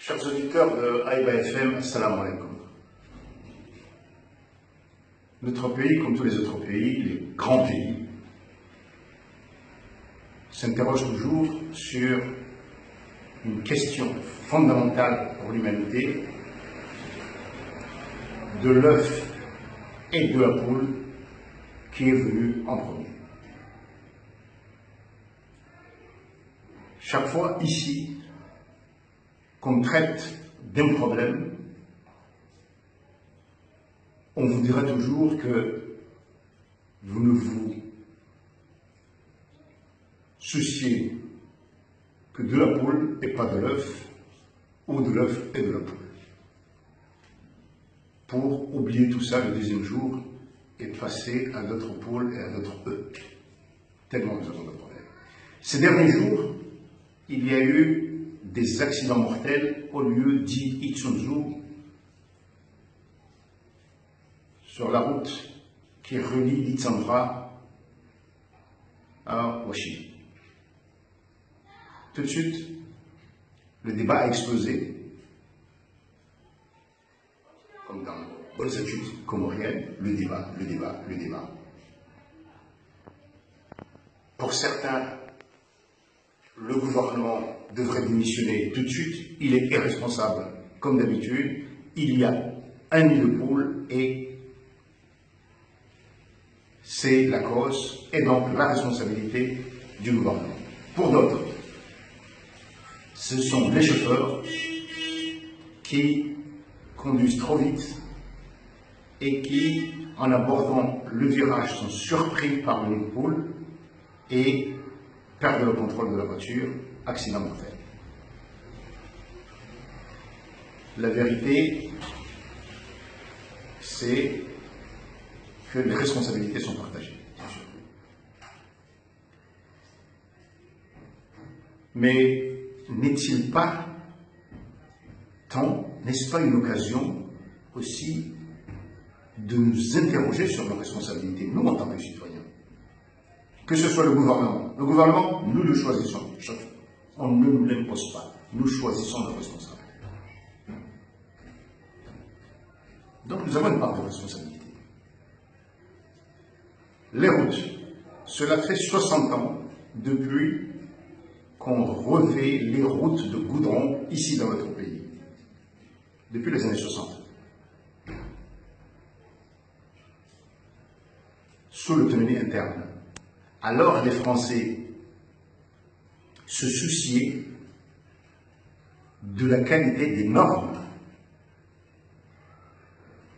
Chers auditeurs de Haïba FM, assalamu alaikum. Notre pays, comme tous les autres pays, les grands pays, s'interroge toujours sur une question fondamentale pour l'humanité, de l'œuf et de la poule qui est venu en premier. Chaque fois ici qu'on traite d'un problème, on vous dira toujours que vous ne vous souciez que de la poule et pas de l'œuf, ou de l'œuf et de la poule. Pour oublier tout ça le deuxième jour et passer à d'autres poules et à d'autres œufs. Tellement nous avons de problèmes. Ces derniers jours, il y a eu des accidents mortels au lieu dit Itsunzu, sur la route qui relie l'Itsandra à Ouachi. Tout de suite, le débat a explosé, comme dans les bonnes études comoriennes, le débat. Pour certains, le gouvernement devrait démissionner tout de suite, il est irresponsable, comme d'habitude, il y a un nid de poule et c'est la cause et donc la responsabilité du gouvernement. Pour d'autres, ce sont les chauffeurs qui conduisent trop vite et qui, en abordant le virage, sont surpris par une poule et perdent le contrôle de la voiture, accident mortel. La vérité, c'est que les responsabilités sont partagées, bien sûr. Mais n'est-il pas temps, n'est-ce pas une occasion aussi de nous interroger sur nos responsabilités, nous en tant que citoyens? Que ce soit le gouvernement. Le gouvernement, nous le choisissons. On ne nous l'impose pas. Nous choisissons nos responsables. Donc nous avons une part de responsabilité. Les routes. Cela fait 60 ans depuis qu'on revêt les routes de goudron ici dans notre pays. Depuis les années 60. Sous l'autonomie interne. Alors les Français se souciaient de la qualité des normes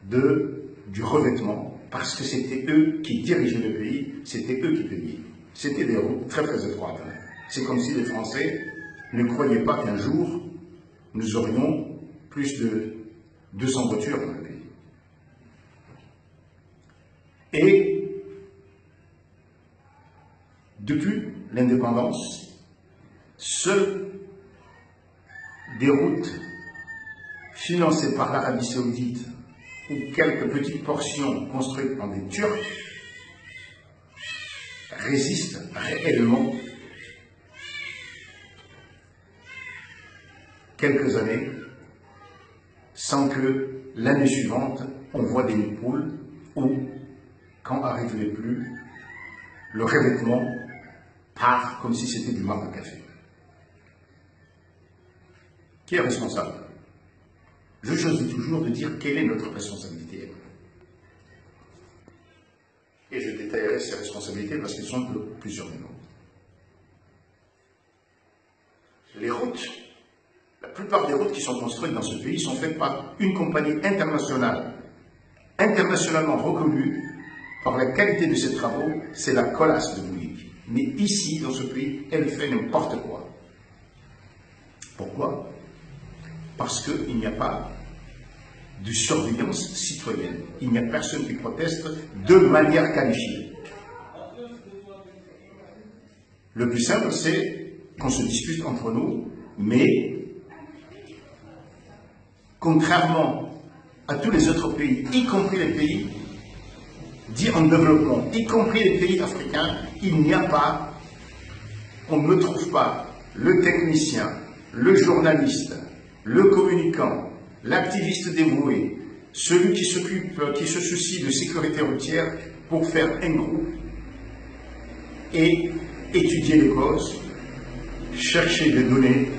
du revêtement, parce que c'était eux qui dirigeaient le pays, c'était eux qui payaient. C'était des routes très très étroites. C'est comme si les Français ne croyaient pas qu'un jour nous aurions plus de 200 voitures dans le pays. Et depuis l'indépendance, seules des routes financées par l'Arabie Saoudite ou quelques petites portions construites par des Turcs résistent réellement quelques années sans que l'année suivante on voit des poules ou, quand arrivent les pluies, le revêtement part comme si c'était du marc de café. Qui est responsable? Je choisis toujours de dire quelle est notre responsabilité. Et je détaillerai ces responsabilités parce qu'elles sont de plusieurs niveaux. Les routes, la plupart des routes qui sont construites dans ce pays sont faites par une compagnie internationale, internationalement reconnue par la qualité de ses travaux, c'est la Colas de Bouilly. Mais ici, dans ce pays, elle fait n'importe quoi. Pourquoi? Parce qu'il n'y a pas de surveillance citoyenne. Il n'y a personne qui proteste de manière qualifiée. Le plus simple, c'est qu'on se dispute entre nous, mais contrairement à tous les autres pays, y compris les pays dits en développement, y compris les pays africains, il n'y a pas, on ne trouve pas le technicien, le journaliste le communicant, l'activiste dévoué, celui qui se soucie de sécurité routière pour faire un groupe et étudier les causes, chercher des données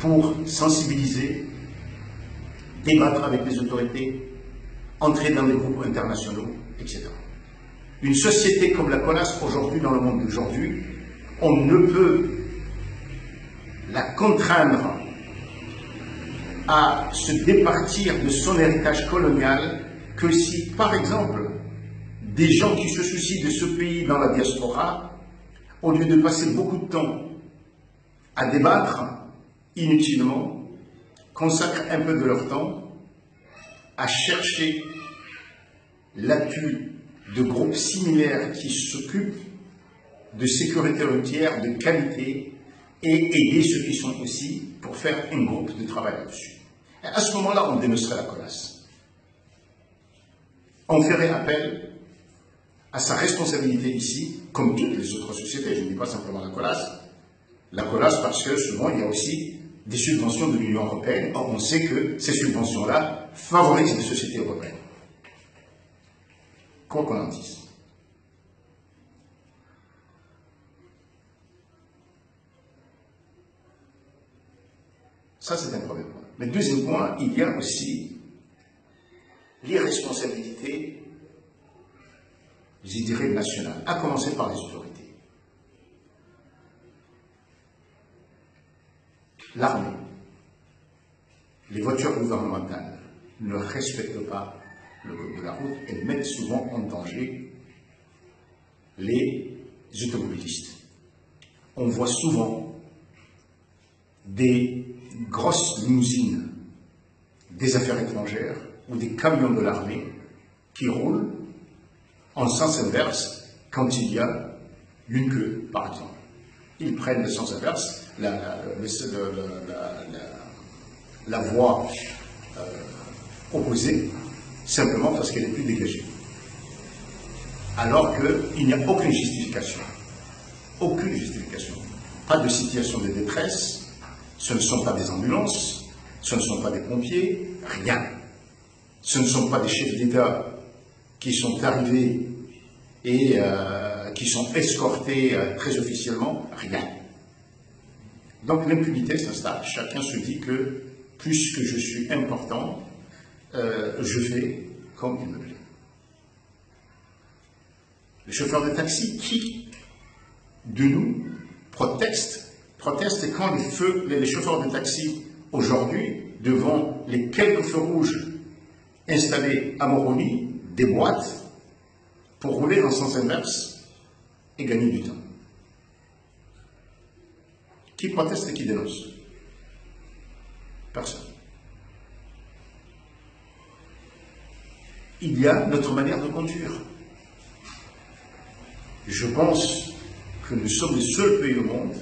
pour sensibiliser, débattre avec les autorités, entrer dans les groupes internationaux, etc. Une société comme la CONAS, aujourd'hui, dans le monde d'aujourd'hui, on ne peut la contraindre à se départir de son héritage colonial que si, par exemple, des gens qui se soucient de ce pays dans la diaspora, au lieu de passer beaucoup de temps à débattre inutilement, consacrent un peu de leur temps à chercher l'appui de groupes similaires qui s'occupent de sécurité routière de qualité et aider ceux qui sont aussi pour faire un groupe de travail là-dessus. À ce moment-là, on dénoncerait la CONAS. On ferait appel à sa responsabilité ici, comme toutes les autres sociétés. Je ne dis pas simplement la CONAS. La CONAS parce que souvent, il y a aussi des subventions de l'Union européenne. Or, on sait que ces subventions-là favorisent les sociétés européennes. Quoi qu'on en dise. Ça, c'est un premier point. Mais deuxième point, il y a aussi l'irresponsabilité, je dirais, nationale, à commencer par les autorités. L'armée, les voitures gouvernementales ne respectent pas le code de la route et mettent souvent en danger les automobilistes. On voit souvent des grosses limousines des affaires étrangères ou des camions de l'armée qui roulent en sens inverse quand il y a une queue, par exemple. Ils prennent le sens inverse, la voie opposée, simplement parce qu'elle est plus dégagée. Alors qu'il n'y a aucune justification. Aucune justification. Pas de situation de détresse, ce ne sont pas des ambulances, ce ne sont pas des pompiers, rien. Ce ne sont pas des chefs d'État qui sont arrivés et qui sont escortés très officiellement, rien. Donc l'impunité s'installe. Chacun se dit que puisque je suis important, je fais comme il me plaît. Les chauffeurs de taxi, qui de nous protestent quand les chauffeurs de taxi aujourd'hui, devant les quelques feux rouges installés à Moroni, déboîtent pour rouler dans le sens inverse et gagner du temps. Qui proteste et qui dénonce? Personne. Il y a notre manière de conduire. Je pense que nous sommes les seuls pays au monde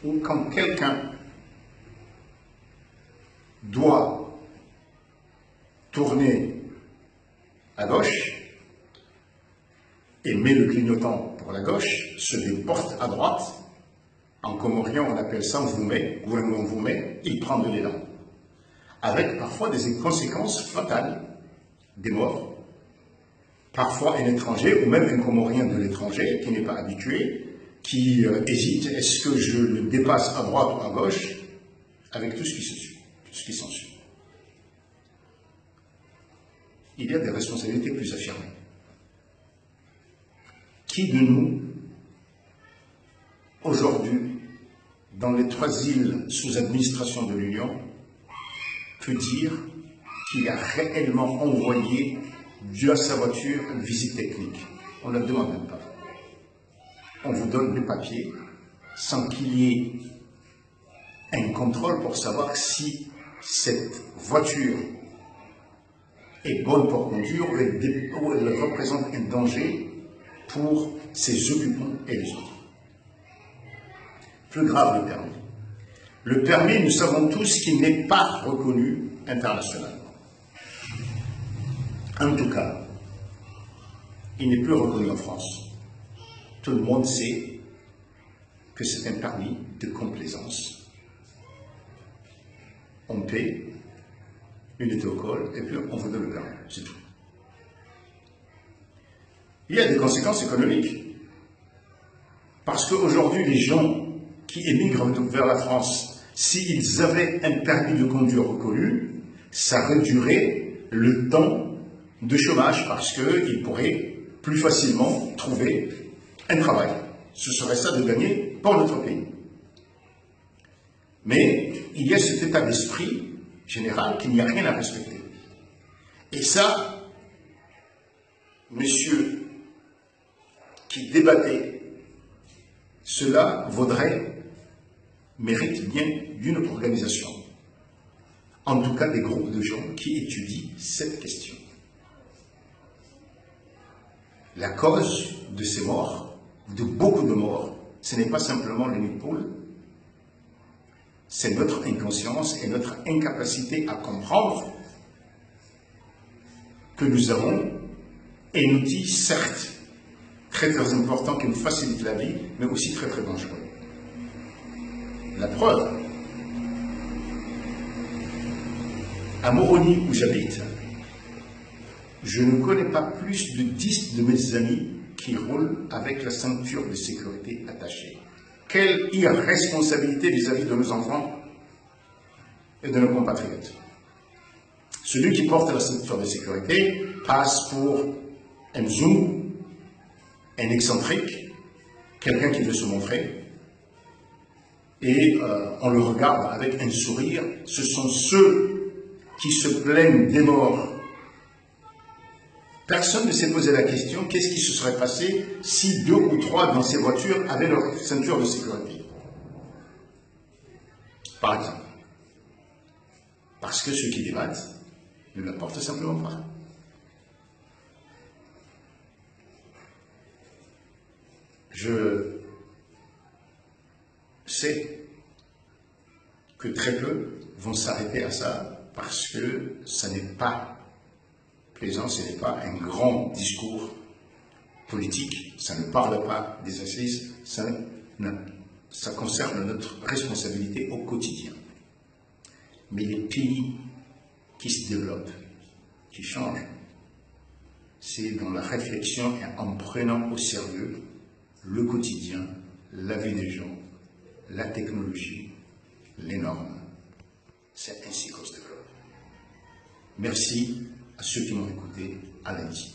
où quand quelqu'un doit tourner à gauche et met le clignotant pour la gauche, se déporte à droite, en comorien on appelle ça voumet, il prend de l'élan, avec parfois des conséquences fatales, des morts. Parfois un étranger, ou même un comorien de l'étranger, qui n'est pas habitué, qui hésite, est-ce que je le dépasse à droite ou à gauche, avec tout ce qui s'ensuit. Il y a des responsabilités plus affirmées. Qui de nous, aujourd'hui, dans les 3 îles sous administration de l'Union, peut dire qu'il a réellement envoyé à sa voiture une visite technique? On ne le demande même pas. On vous donne le papier sans qu'il y ait un contrôle pour savoir si cette voiture est bonne pour conduire ou elle représente un danger pour ses occupants et les autres. Plus grave, le permis. Le permis, nous savons tous qu'il n'est pas reconnu internationalement. En tout cas, il n'est plus reconnu en France. Tout le monde sait que c'est un permis de complaisance. on paie, une était au col, et puis on vous donne le gain, c'est tout. Il y a des conséquences économiques. Parce qu'aujourd'hui, les gens qui émigrent vers la France, s'ils avaient un permis de conduire reconnu, ça réduirait le temps de chômage parce qu'ils pourraient plus facilement trouver un travail. Ce serait ça de gagner pour notre pays. Mais il y a cet état d'esprit général qu'il n'y a rien à respecter. Et ça, monsieur qui débattait, cela mérite bien d'une organisation. En tout cas, des groupes de gens qui étudient cette question. La cause de ces morts, de beaucoup de morts, ce n'est pas simplement le nid de poule, c'est notre inconscience et notre incapacité à comprendre que nous avons un outil, certes, très très important qui nous facilite la vie, mais aussi très très dangereux. La preuve, à Moroni où j'habite, je ne connais pas plus de 10 de mes amis qui roulent avec la ceinture de sécurité attachée. Quelle irresponsabilité vis-à-vis de nos enfants et de nos compatriotes. Celui qui porte la ceinture de sécurité passe pour un zoom, un excentrique, quelqu'un qui veut se montrer, et on le regarde avec un sourire. Ce sont ceux qui se plaignent des morts. Personne ne s'est posé la question, qu'est-ce qui se serait passé si 2 ou 3 dans ces voitures avaient leur ceinture de sécurité? Par exemple. Parce que ceux qui débattent ne la portent simplement pas. Je sais que très peu vont s'arrêter à ça parce que ça n'est pas plaisant, ce n'est pas un grand discours politique, ça ne parle pas des assises, ça concerne notre responsabilité au quotidien. Mais les pays qui se développent, qui changent, c'est dans la réflexion et en prenant au sérieux le quotidien, la vie des gens, la technologie, les normes. C'est ainsi qu'on se développe. Merci à ceux qui m'ont écouté. À lundi.